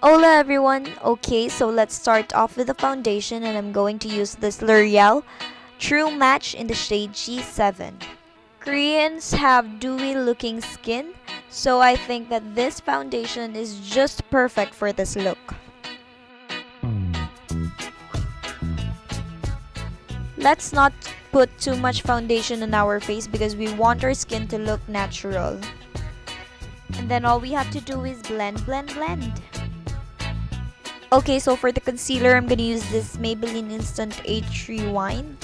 Hola everyone! Okay, so let's start off with the foundation and I'm going to use this L'Oreal True Match in the shade G7. Koreans have dewy looking skin, so I think that this foundation is just perfect for this look. Let's not put too much foundation on our face because we want our skin to look natural. And then all we have to do is blend, blend, blend. Okay, so for the concealer, I'm gonna use this Maybelline Instant Age Rewind.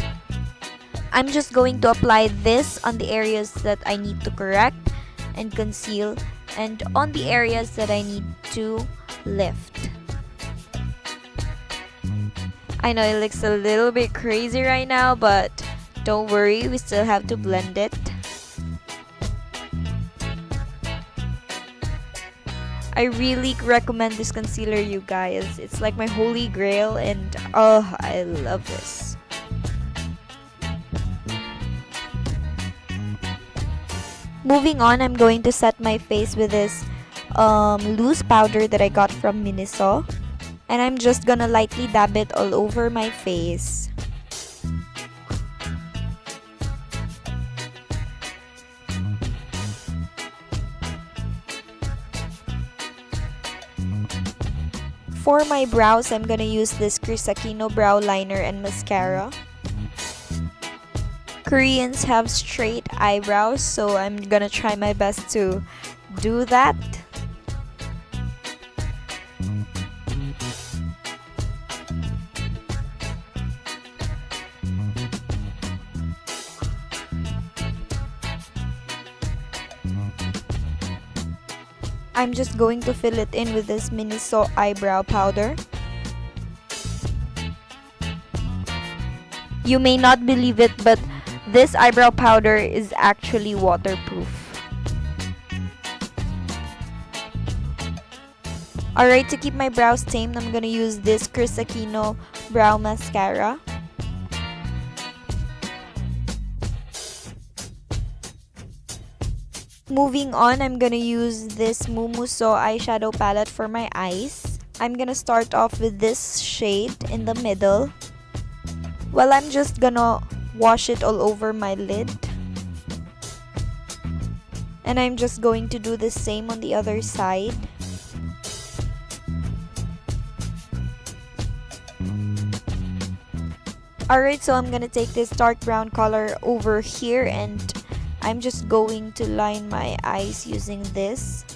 I'm just going to apply this on the areas that I need to correct and conceal, and on the areas that I need to lift. I know it looks a little bit crazy right now, but don't worry, we still have to blend it. I really recommend this concealer, you guys. It's like my holy grail and oh, I love this. Moving on, I'm going to set my face with this loose powder that I got from Miniso. And I'm just gonna lightly dab it all over my face. For my brows, I'm gonna use this Kris brow liner and mascara. Koreans have straight eyebrows, so I'm gonna try my best to do that. I'm just going to fill it in with this Miniso eyebrow powder. You may not believe it, but this eyebrow powder is actually waterproof. Alright, to keep my brows tamed, I'm gonna use this Kris brow mascara. Moving on, I'm gonna use this Mumuso eyeshadow palette for my eyes. I'm gonna start off with this shade in the middle. Well, I'm just gonna wash it all over my lid. And I'm just going to do the same on the other side. Alright, so I'm gonna take this dark brown color over here and I'm just going to line my eyes using this.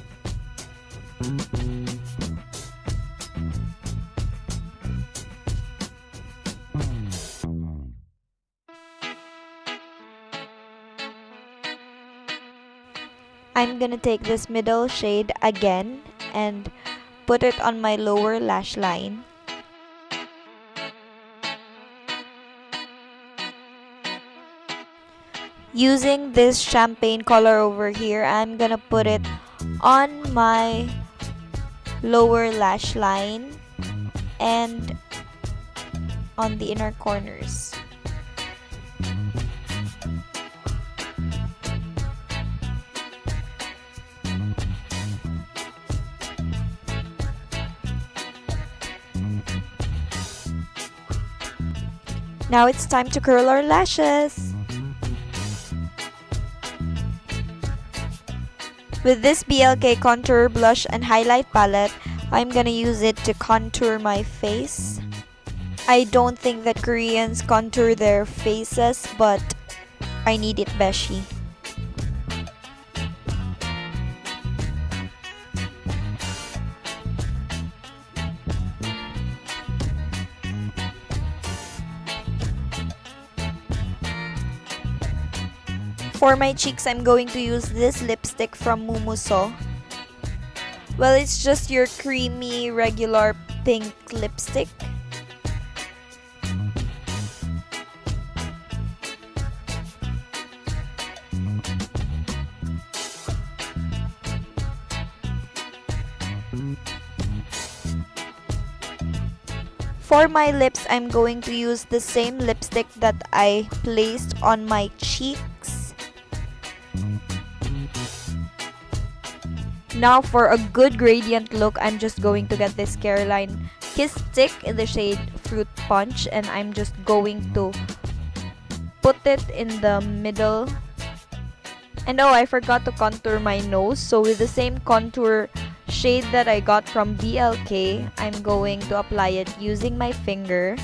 I'm gonna take this middle shade again and put it on my lower lash line. Using this champagne color over here, I'm gonna put it on my lower lash line and on the inner corners. Now it's time to curl our lashes. With this BLK Contour Blush and Highlight Palette, I'm gonna use it to contour my face. I don't think that Koreans contour their faces, but I need it beshi. For my cheeks, I'm going to use this lipstick from Mumuso. Well, it's just your creamy, regular pink lipstick. For my lips, I'm going to use the same lipstick that I placed on my cheeks. Now for a good gradient look, I'm just going to get this Caroline Kiss Stick in the shade Fruit Punch, and I'm just going to put it in the middle. And oh, I forgot to contour my nose. So with the same contour shade that I got from BLK, I'm going to apply it using my finger.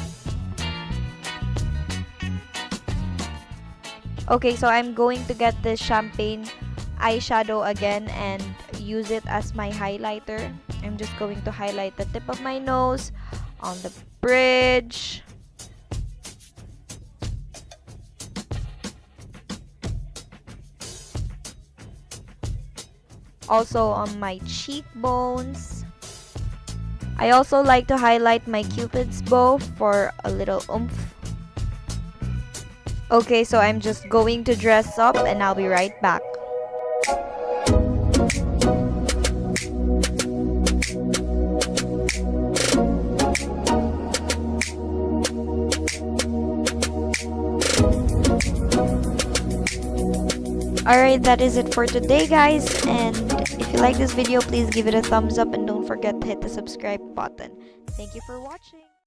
Okay, so I'm going to get this champagne eyeshadow again and use it as my highlighter. I'm just going to highlight the tip of my nose, on the bridge, also on my cheekbones. I also like to highlight my Cupid's bow for a little oomph. Okay, so I'm just going to dress up and I'll be right back. Alright, that is it for today, guys, and if you like this video, please give it a thumbs up and don't forget to hit the subscribe button. Thank you for watching.